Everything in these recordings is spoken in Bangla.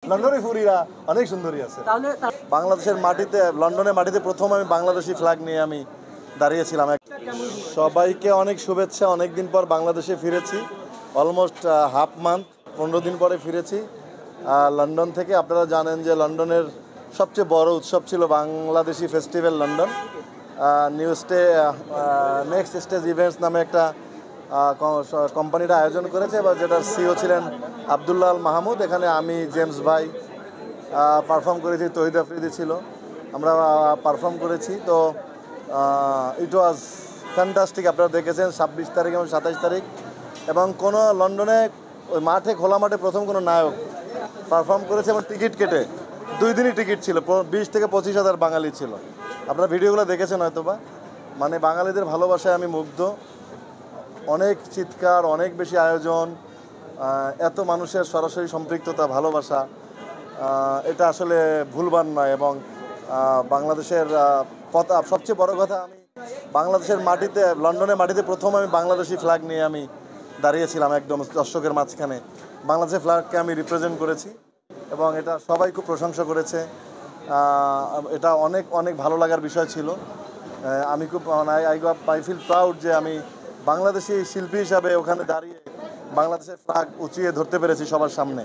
লন্ডনের ফুরিরা অনেক সুন্দরী আছে। বাংলাদেশের মাটিতে, লন্ডনের মাটিতে প্রথম আমি বাংলাদেশি ফ্ল্যাগ নিয়ে আমি দাঁড়িয়েছিলাম। সবাইকে অনেক শুভেচ্ছা। অনেক দিন পর বাংলাদেশে ফিরেছি, অলমোস্ট হাফ মান্থ, 15 দিন পরে ফিরেছি লন্ডন থেকে। আপনারা জানেন যে লন্ডনের সবচেয়ে বড় উৎসব ছিল Bangladeshi festival London. Next stage events নামে একটা কোম্পানিটা আয়োজন করেছে, বা যেটার সিও ছিলেন আবদুল্লাহ মাহমুদ। এখানে আমি, জেমস ভাই পারফর্ম করেছি, তহিদ আফ্রিদি ছিল, আমরা পারফর্ম করেছি। তো ইট ওয়াজ ফ্যান্টাস্টিক। আপনারা দেখেছেন 26 তারিখ এবং 27 তারিখ, এবং কোনো লন্ডনে ওই মাঠে, খোলা মাঠে প্রথম কোনো নায়ক পারফর্ম করেছে, এবং টিকিট কেটে 2 দিনই টিকিট ছিল। 20 থেকে 25 হাজার বাঙালি ছিল। আপনারা ভিডিওগুলো দেখেছেন হয়তো বা। মানে বাঙালিদের ভালোবাসায় আমি মুগ্ধ। অনেক চিৎকার, অনেক বেশি আয়োজন, এত মানুষের সরাসরি সম্পৃক্ততা, ভালোবাসা, এটা আসলে ভুলবার নয়। এবং বাংলাদেশের সবচেয়ে বড় কথা, আমি বাংলাদেশের মাটিতে, লন্ডনের মাটিতে প্রথম আমি বাংলাদেশি ফ্ল্যাগ নিয়ে আমি দাঁড়িয়েছিলাম একদম দর্শকের মাঝখানে। বাংলাদেশের ফ্ল্যাগকে আমি রিপ্রেজেন্ট করেছি, এবং এটা সবাই খুব প্রশংসা করেছে। এটা অনেক অনেক ভালো লাগার বিষয় ছিল। আমি খুব আই ফিল প্রাউড যে আমি বাংলাদেশি শিল্পী হিসাবে ওখানে দাঁড়িয়ে বাংলাদেশের ফ্ল্যাগ উঁচিয়ে ধরতে পেরেছি সবার সামনে,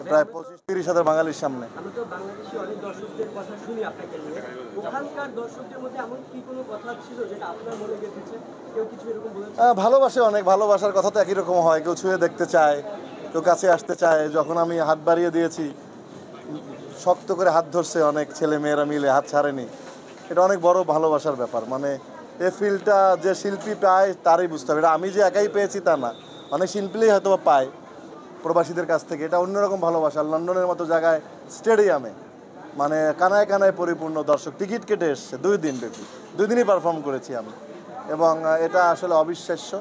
প্রায় 25-30 হাজার বাঙালির সামনে। ভালোবাসে, অনেক ভালোবাসার কথা তো একই রকম হয়। কেউ ছুঁয়ে দেখতে চায়, কেউ কাছে আসতে চায়। যখন আমি হাত বাড়িয়ে দিয়েছি, শক্ত করে হাত ধরছে অনেক ছেলে মেয়েরা মিলে, হাত ছাড়েনি। এটা অনেক বড় ভালোবাসার ব্যাপার। মানে এই ফিলটা যে শিল্পী পায় তারই বুঝতে হবে। এটা আমি যে একাই পেয়েছি তা না, অনেক শিল্পীই হয়তো পায় প্রবাসীদের কাছ থেকে। এটা অন্যরকম ভালোবাসা। লন্ডনের মতো জায়গায়, স্টেডিয়ামে, মানে কানায় কানায় পরিপূর্ণ দর্শক টিকিট কেটে এসছে 2 দিন ব্যাপী। 2 দিনই পারফর্ম করেছি আমি, এবং এটা আসলে অবিশ্বাস্য।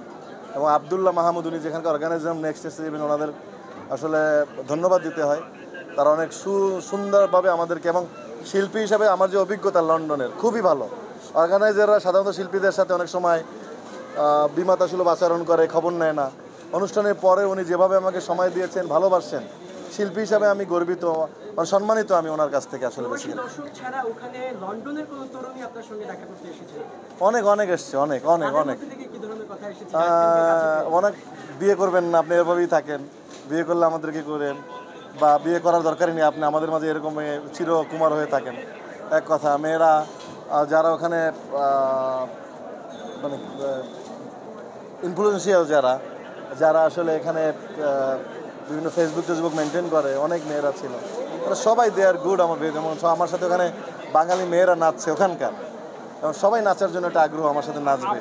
এবং আবদুল্লাহ মাহমুদ, উনি যেখানকার অর্গানাইজার, নেক্সট স্টেজ ইভেন্ট, ওনাদের আসলে ধন্যবাদ দিতে হয়। তারা অনেক সুন্দরভাবে আমাদেরকে, এবং শিল্পী হিসাবে আমার যে অভিজ্ঞতা লন্ডনের, খুবই ভালো। অর্গানাইজাররা সাধারণত শিল্পীদের সাথে অনেক সময় বিমাতাসুলভ আচরণ করে, খবর নেয় না। অনুষ্ঠানের পরে উনি যেভাবে আমাকে সময় দিয়েছেন, ভালোবাসছেন, শিল্পী হিসাবে আমি গর্বিত, সম্মানিত আমি ওনার কাছ থেকে। আসলে অনেক অনেক এসছে, অনেক অনেক অনেক অনেক। বিয়ে করবেন না, আপনি এভাবেই থাকেন, বিয়ে করলে আমাদেরকে করেন, বা বিয়ে করার দরকারই নেই, আপনি আমাদের মাঝে এরকম চিরকুমার হয়ে থাকেন। এক কথা, মেয়েরা যারা ওখানে মানে ইনফ্লুয়েন্সিয়াল, যারা আসলে এখানে বিভিন্ন ফেসবুক মেনটেন করে, অনেক মেয়েরা ছিল। তারা সবাই দে আর গুড। যেমন আমার সাথে ওখানে বাঙালি মেয়েরা নাচছে ওখানকার, এবং সবাই নাচার জন্য একটা আগ্রহ, আমার সাথে নাচবে।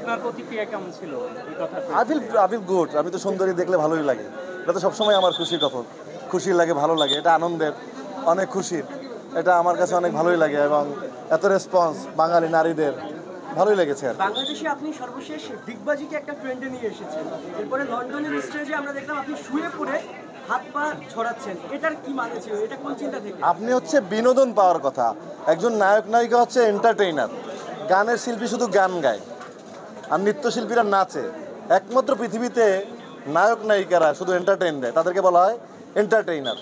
I feel good. আমি তো সুন্দরী দেখলে ভালোই লাগে। এটা তো সবসময় আমার খুশি লাগে, ভালো লাগে। এটা আনন্দের, অনেক খুশির। এটা আমার কাছে অনেক ভালোই লাগে, এবং এত রেসপন্স বাঙালি নারীদের ভালোই লেগেছে। বাংলাদেশে আপনি সর্বশেষ ডিগবাজিকে একটা ট্রেন্ডে নিয়ে এসেছেন। এরপরে লন্ডনের স্টেজে আমরা দেখলাম আপনি শুয়ে পড়ে হাত পা ছড়াচ্ছেন। এটার কি মানে ছিল? এটা কোন চিন্তা থেকে? আপনি হচ্ছে বিনোদন পাওয়ার কথা। একজন নায়ক নায়িকা হচ্ছে এন্টারটেইনার। গানের শিল্পী শুধু গান গায়, আর নৃত্যশিল্পীরা নাচে। একমাত্র পৃথিবীতে নায়ক নায়িকারা শুধু এন্টারটেইন দেয়, তাদেরকে বলা হয় এন্টারটেইনার।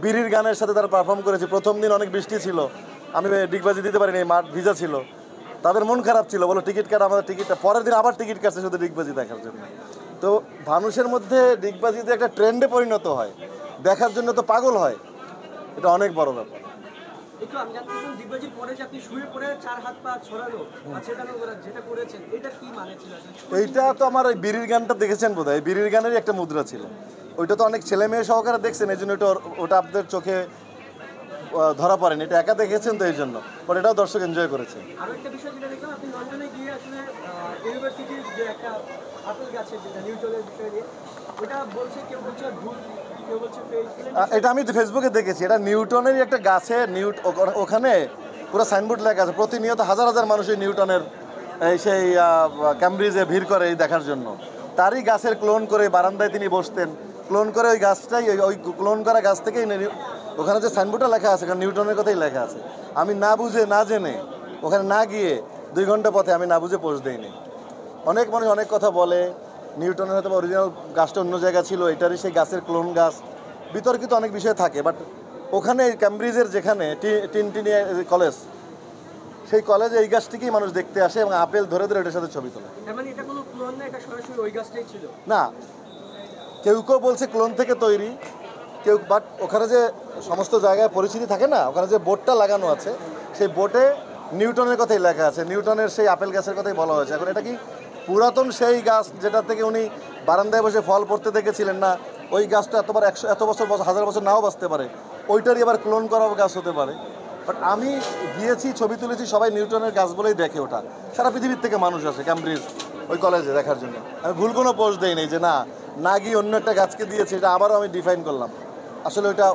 বিড়ির গানের সাথে তারা পারফর্ম করেছে। প্রথম দিন অনেক বৃষ্টি ছিল, আমি ডিগবাজি দিতে পারিনি, মাঠ ভিজা ছিল। তাদের মন খারাপ ছিল, বলো টিকিট কাটা, আমাদের টিকিটটা। পরের দিন আবার টিকিট কাটছে শুধু ডিগবাজি দেখার জন্য। তো মানুষের মধ্যে ডিগবাজি যে একটা ট্রেন্ডে পরিণত হয়, দেখার জন্য তো পাগল হয়, এটা অনেক বড় ব্যাপার। এইটা তো আমার ওই বিড়ির গানটা দেখেছেন বোধ হয়, বিড়ির গানেরই একটা মুদ্রা ছিল। ওইটা তো অনেক ছেলে মেয়ে সহকারে দেখছেন, এই জন্য ওটা আপনাদের চোখে ধরা পড়েনি। এটা একা দেখেছেন তো এই জন্য, বাট এটাও দর্শক এনজয় করেছে। এটা আমি ফেসবুকে দেখেছি। এটা নিউটনেরই একটা গাছে, ওখানে পুরো সাইনবোর্ড লেখা আছে, প্রতিনিয়ত হাজার হাজার মানুষ এই নিউটনের সেই ক্যামব্রিজে ভিড় করে এই দেখার জন্য। তারই গাছের ক্লোন করে বারান্দায় তিনি বসতেন, ক্লোন করে ওই গাছটাই, ওই ক্লোন করা গাছ থেকেই ওখানে যে সাইনবোর্ডটা লেখা আছে, নিউটনের কথাই লেখা আছে। আমি না বুঝে, না জেনে, ওখানে না গিয়ে 2 ঘন্টা পথে আমি না বুঝে পৌঁছ দিইনি। অনেক মানুষ অনেক কথা বলে, নিউটনের হয়তো অরিজিনাল গাছটা অন্য জায়গা ছিল, এটারই সেই গাছের ক্লোন গাছ। বিতর্কিত অনেক বিষয় থাকে, বাট ওখানে ক্যামব্রিজের যেখানে টিনটিনিয়া কলেজ, সেই কলেজে এই গাছটিকেই মানুষ দেখতে আসে এবং আপেল ধরে ধরে এটার সাথে ছবি তোলে। মানে এটা কোনো ক্লোন না, এটা সরাসরি ওই গাছটাই ছিল? না, কেউ কেউ বলছে ক্লোন থেকে তৈরি, কেউ, বাট ওখানে যে সমস্ত জায়গায় পরিচিতি থাকে না, ওখানে যে বোর্ডটা লাগানো আছে সেই বোর্ডে নিউটনের কথাই লেখা আছে, নিউটনের সেই আপেল গাছের কথাই বলা হয়েছে। এখন এটা কি পুরাতন সেই গাছ যেটা থেকে উনি বারান্দায় বসে ফল পড়তে দেখেছিলেন না, ওই গাছটা এত বছর হাজার বছর নাও বাঁচতে পারে, ওইটারই আবার ক্লোন করা গাছ হতে পারে। বাট আমি গিয়েছি, ছবি তুলেছি, সবাই নিউটনের গাছ বলেই দেখে, ওটা সারা পৃথিবীর থেকে মানুষ আসে ক্যামব্রিজ ওই কলেজে দেখার জন্য। আমি ভুল কোনো পোস্ট দেই নেই যে না গিয়ে অন্য একটা গাছকে দিয়েছে, এটা আবারও আমি ডিফাইন করলাম। আসলে ওইটা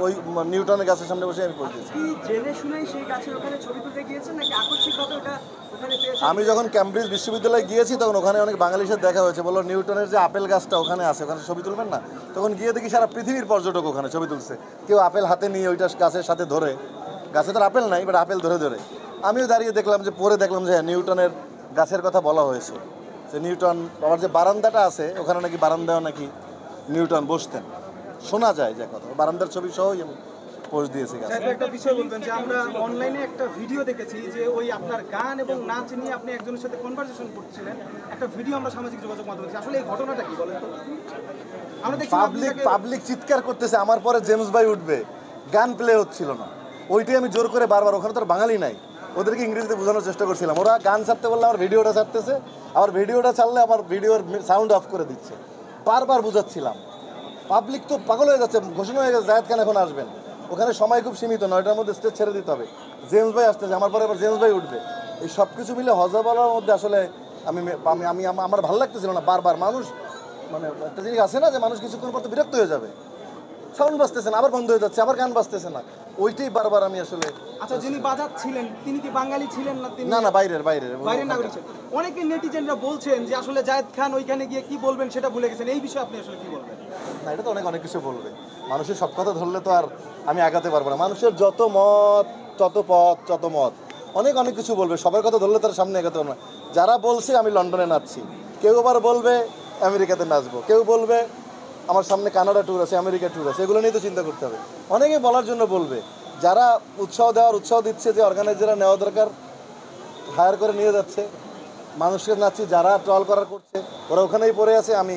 ওই নিউটনের গাছের সামনে বসে আমি পোস্ট দিয়েছি। জেনে শুনেই সেই গাছের ওখানে ছবি তুলতে গিয়েছেন নাকি আকস্মিকভাবে ওটা ওখানে পেয়েছেন? আমি যখন ক্যামব্রিজ বিশ্ববিদ্যালয়ে গিয়েছি তখন ওখানে অনেক বাঙালির সাথে দেখা হয়েছে, বললো নিউটনের যে আপেল গাছটা ওখানে আছে, ওখানে ছবি তুলবেন না? তখন গিয়ে দেখি সারা পৃথিবীর পর্যটক ওখানে ছবি তুলছে, কেউ আপেল হাতে নিয়ে ওইটা গাছের সাথে ধরে, গাছে তো আপেল নাই বাট আপেল ধরে ধরে। আমিও দাঁড়িয়ে দেখলাম, যে পরে দেখলাম যে নিউটনের গাছের কথা বলা হয়েছে, যে নিউটন, আবার যে বারান্দাটা আছে ওখানে নাকি বারান্দাও নাকি নিউটন বসতেন, শোনা যায় যে কথা। বারান্দার ছবি সহই আমি পোস্ট দিয়েছি। একটা বিষয় বলবেন যে আমরা অনলাইনে একটা ভিডিও দেখেছি যে ওই আপনার গান এবং নাচ নিয়ে আপনি একজনের সাথে কনভারসেশন করছিলেন, একটা ভিডিও আমরা সামাজিক যোগাযোগ মাধ্যমে দেখছি। আসলে এই ঘটনাটা কি বলেন তো? আমরা দেখছি পাবলিক চিৎকার করতেছে, আমার পরে জেমস ভাই উঠবে, গান প্লে হচ্ছিল না, ওইটাই আমি জোর করে বারবার, ওখানে তো আর বাঙালি নাই, ওদেরকে ইংরেজিতে বোঝানোর চেষ্টা করছিলাম। ওরা গান ছাড়তে বললে আমার ভিডিওটা ছাড়তেছে, আবার ভিডিওটা ছাড়লে আমার ভিডিওর সাউন্ড অফ করে দিচ্ছে, বারবার বুঝাচ্ছিলাম। পাবলিক তো পাগল হয়ে যাচ্ছে, ঘোষণা হয়ে গেছে জায়েদ খান এখন আসবেন, ওখানে সময় খুব সীমিত, 9টার মধ্যে স্টেজ ছেড়ে দিতে হবে, জেমস ভাই আসতেছে, আমার পরে আবার জেমস ভাই উঠবে। এই সব কিছু মিলে হজবলার মধ্যে আসলে আমার ভালো লাগতেছিল না। বারবার মানুষ, মানে একটা জিনিস আছে না যে মানুষ কিছুক্ষণ পর তো বিরক্ত হয়ে যাবে, সাউন্ড বাজতেছে না, আবার বন্ধ হয়ে যাচ্ছে, আবার গান বাজতেছে না, ওইটাই বারবার আমি আসলে। আচ্ছা, যিনি বাজাচ্ছিলেন তিনি কি বাঙালি ছিলেন না? তিনি না, বাইরের নাগরিক ছিলেন। অনেকে নেটিজেনরা বলছেন যে আসলে জায়েদ খান ওইখানে গিয়ে কি বলবেন সেটা ভুলে গেছেন, এই বিষয়ে আপনি আসলে কি বলবেন? না, এটা তো অনেক কিছু বলবে, মানুষের সব কথা ধরলে তো আর আমি আগাতে পারবো না। মানুষের যত মত, তত পথ, তত মত, অনেক কিছু বলবে, সবার কথা ধরলে তার সামনে আগাতে পারবো না। যারা বলছে আমি লন্ডনে নাচছি, কেউ আবার বলবে আমেরিকাতে নাচবো, কেউ বলবে আমার সামনে কানাডা ট্যুর আছে, আমেরিকা ট্যুর আছে, এগুলো নিয়ে তো চিন্তা করতে হবে। অনেকে বলার জন্য বলবে, যারা উৎসাহ দিচ্ছে, যে অর্গানাইজাররা নেওয়া দরকার হায়ার করে নিয়ে যাচ্ছে, মানুষকে নাচছি, যারা ট্রল করার করছে ওরা ওখানেই পড়ে আছে, আমি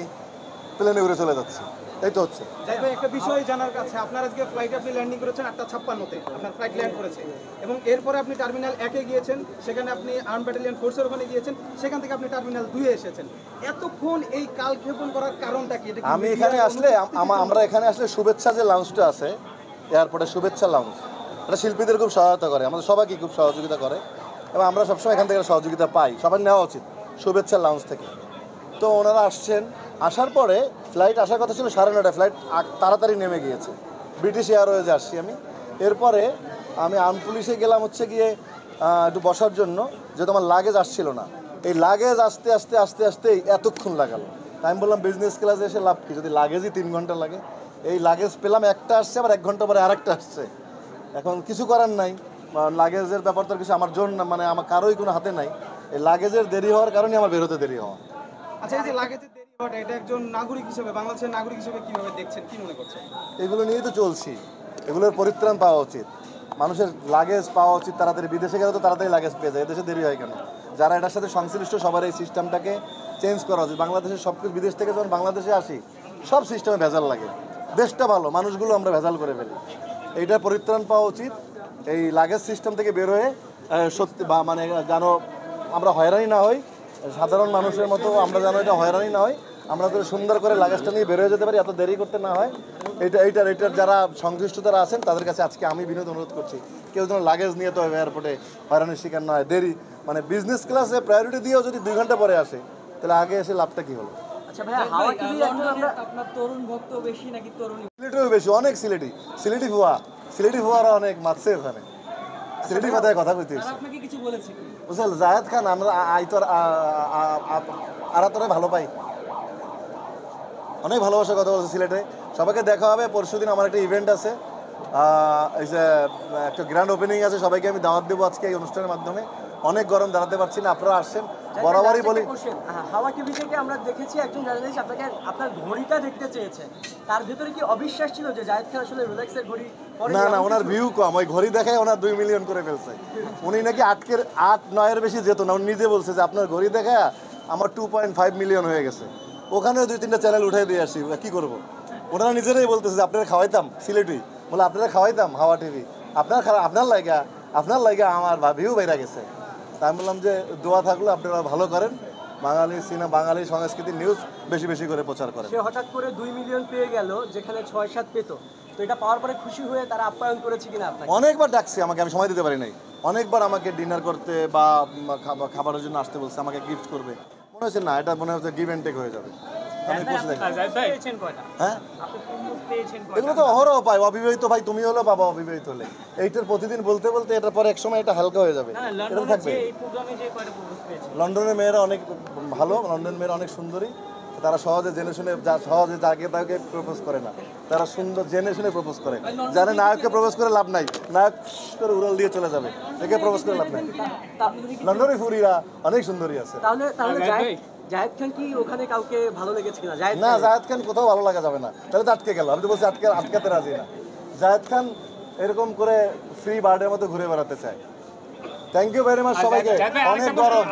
প্লেনে উড়ে চলে যাচ্ছি, এই তো হচ্ছে। জায়েদ ভাই, একটা বিষয় জানার কাছে, আপনার আজকে ফ্লাইটে আপনি ল্যান্ডিং করেছেন 8:56-তে, আপনার ফ্লাইট ল্যান্ড করেছে এবং এরপরে আপনি টার্মিনাল 1-এ গিয়েছেন, সেখানে আপনি আর্ম ব্যাটালিয়ন ফোর্সের ওখানে গিয়েছেন, সেখান থেকে আপনি টার্মিনাল 2-এ এসেছেন। এতক্ষণ এই কালক্ষেপণ করার কারণটা কি? আমি এখানে আসলে আমরা এখানে আসলে শুভেচ্ছা যে লাউঞ্জটা আছে এয়ারপোর্টের, শুভেচ্ছা লাউঞ্জ, এটা শিল্পীদের খুব সহায়তা করে, আমাদের সবাইকে খুব সহযোগিতা করে এবং আমরা সবসময় এখান থেকে সহযোগিতা পাই, সবার নেওয়া উচিত শুভেচ্ছা লাউঞ্জ থেকে। তো ওনারা আসছেন, আসার পরে ফ্লাইট আসার কথা ছিল 9:30, ফ্লাইট তাড়াতাড়ি নেমে গিয়েছে, ব্রিটিশ এয়ারওয়েজে আসছি আমি। এরপরে আমি আর্ম পুলিশে গেলাম হচ্ছে গিয়ে একটু বসার জন্য, যেহেতু আমার লাগেজ আসছিল না, এই লাগেজ আস্তে আস্তে এতক্ষণ লাগালো। আমি বললাম বিজনেস ক্লাসে এসে লাভ কি, যদি লাগেজই 3 ঘন্টা লাগে। এই লাগেজ পেলাম, একটা আসছে, আবার 1 ঘন্টা পরে আরেকটা আসছে। এখন কিছু করার নাই, লাগেজের ব্যাপার তো কিছু আমার জন্য, মানে আমার কারোই কোনো হাতে নাই, এই লাগেজের দেরি হওয়ার কারণে আমার বেরোতে দেরি হওয়া। আচ্ছা, এই যে লাগেজের দেরি হওয়াটা, এটা একজন নাগরিক হিসেবে, বাংলাদেশের নাগরিক হিসেবে কিভাবে দেখছেন, কি মনে করছেন? এগুলো নিয়েই তো চলছি, এগুলোর পরিত্রাণ পাওয়া উচিত, মানুষের লাগেজ পাওয়া উচিত তাড়াতাড়ি। বিদেশে গেলে তো তাড়াতাড়ি লাগেজ পেয়ে যায়, এদেশে দেরি হয় কেন? যারা এটার সাথে সংশ্লিষ্ট সবার এই সিস্টেমটাকে চেঞ্জ করা উচিত। বাংলাদেশের সব কিছু, বিদেশ থেকে যখন বাংলাদেশে আসি সব সিস্টেমে ভেজাল লাগে, দেশটা ভালো, মানুষগুলো আমরা ভেজাল করে ফেলি, এইটার পরিত্রাণ পাওয়া উচিত। এই লাগেজ সিস্টেম থেকে বের হয়ে সত্যি মানে যেন আমরা হয়রানি না হই, সাধারণ মানুষের মতো আমরা যেন এটা হয়রানি না হয়, আমরা তো সুন্দর করে লাগেজটা নিয়ে বের হয়ে যেতে পারি, এত দেরি করতে না হয়। এইটার যারা সংশ্লিষ্ট যারা আছেন তাদের কাছে আজকে আমি বিনোদ অনুরোধ করছি, কেউ যেন লাগেজ নিয়ে তো এয়ারপোর্টে হয়রানির শিকার না হয়। দেরি মানে বিজনেস ক্লাসে প্রায়োরিটি দিয়েও যদি 2 ঘন্টা পরে আসে, তাহলে আগে এসে লাভটা কি হলো? আচ্ছা ভাইয়া, হাওয়া টিভি আমরা আপনার তরুণ ভক্ত বেশি নাকি তরুণী? সিলেটিও বেশি, অনেক সিলেটি ফুয়ারা অনেক মারছে ওখানে, সিলেটি কথায় কথা কইতে হচ্ছে। আপনাকে কিছু বলেছে কি? বুঝলেন জায়েদ খান, আমরা তোরা ভালো পাই, অনেক ভালোবাসার কথা বলছে সিলেটে। সবাইকে দেখা হবে পরশুদিন, আমার একটা ইভেন্ট আছে, এই যে একটা গ্র্যান্ড ওপেনিং আছে, সবাইকে আমি দাওয়াত দেবো আজকে এই অনুষ্ঠানের মাধ্যমে। অনেক গরম দাঁড়াতে পারছি না, আপনারা আসছেন বরাবরই বলি। হাওয়া টিভি থেকে আমরা দেখেছি একজন জার্নালিস্ট আপনাকে আপনার ঘড়িটা দেখতে চেয়েছে, তার ভিতরে কি অবিশ্বাস ছিল যে জায়েদ খান আসলে রোলেক্সের ঘড়ি পরে? না না, ওনার ভিউ কম, ওই ঘড়ি দেখায় ওনার 2 মিলিয়ন করে ফেলছে। উনি নাকি 8-9 বেশি যেত না, উনি নিজে বলছে যে আপনার ঘড়ি দেখায় আমার 2.5 মিলিয়ন হয়ে গেছে। ওখানেও 2-3টা চ্যানেল উঠাই দিয়ে আসি, কি করব। ওনারা নিজেরাই বলতেছে যে আপনারা খাওয়াইতাম সিলেটি, বলে আপনারা খাওয়াইতাম হাওয়া টিভি, আপনার লাইগা আমার ভিউ বেড়ে গেছে। তাই আমি বললাম যে দোয়া থাকলে আপনারা ভালো করেন, বাঙালি সিনেমা বাঙালি সংস্কৃতির নিউজ বেশি বেশি করে প্রচার করেন। সে হঠাৎ করে 2 মিলিয়ন পেয়ে গেল যেখানে 6-7 পেত, তো এটা পাওয়ার পরে খুশি হয়ে তারা আপ্যায়ন করেছে কিনা আপনাকে? অনেকবার ডাকছে আমাকে, আমি সময় দিতে পারি নাই। অনেকবার আমাকে ডিনার করতে বা খাবারের জন্য আসতে বলছে, আমাকে গিফট করবে। মনে হচ্ছে না, এটা মনে হচ্ছে গিভ অ্যান্ড টেক হয়ে যাবে। আমি খুশি থাকি। হ্যাঁ, এগুলো তো অহরহ পাই। অবিবাহিত ভাই তুমি হলো, বাবা অবিবাহিত হলে এইটার প্রতিদিন বলতে বলতে এটার পরে এক সময় এটা হালকা হয়ে যাবে। এটা থাকবে। লন্ডনের মেয়েরা অনেক ভালো, লন্ডনের মেয়েরা অনেক সুন্দরী, তারা সহজে জেনে শুনে সহজে যাকে তাকে প্রপোজ করে না, তারা সুন্দর জেনে শুনে প্রপোজ করে। জানে নায়ককে প্রপোজ করে লাভ নাই, নায়ক করে উড়াল দিয়ে চলে যাবে, একে প্রপোজ করে লাভ নাই। লন্ডনের ফুরিরা অনেক সুন্দরী আছে। তাহলে জায়েদ খান কি ওখানে কাউকে ভালো লেগেছে কিনা? না, জায়েদ খান কোথাও ভালো লাগা যাবে না, তাহলে তো আটকে গেল। আমি তো বলছি আটকাতে রাজি না। জায়েদ খান এরকম করে ফ্রি বার্ডের মতো ঘুরে বেড়াতে চায়। থ্যাংক ইউ ভেরি মাচ সবাইকে। অনেক গরম।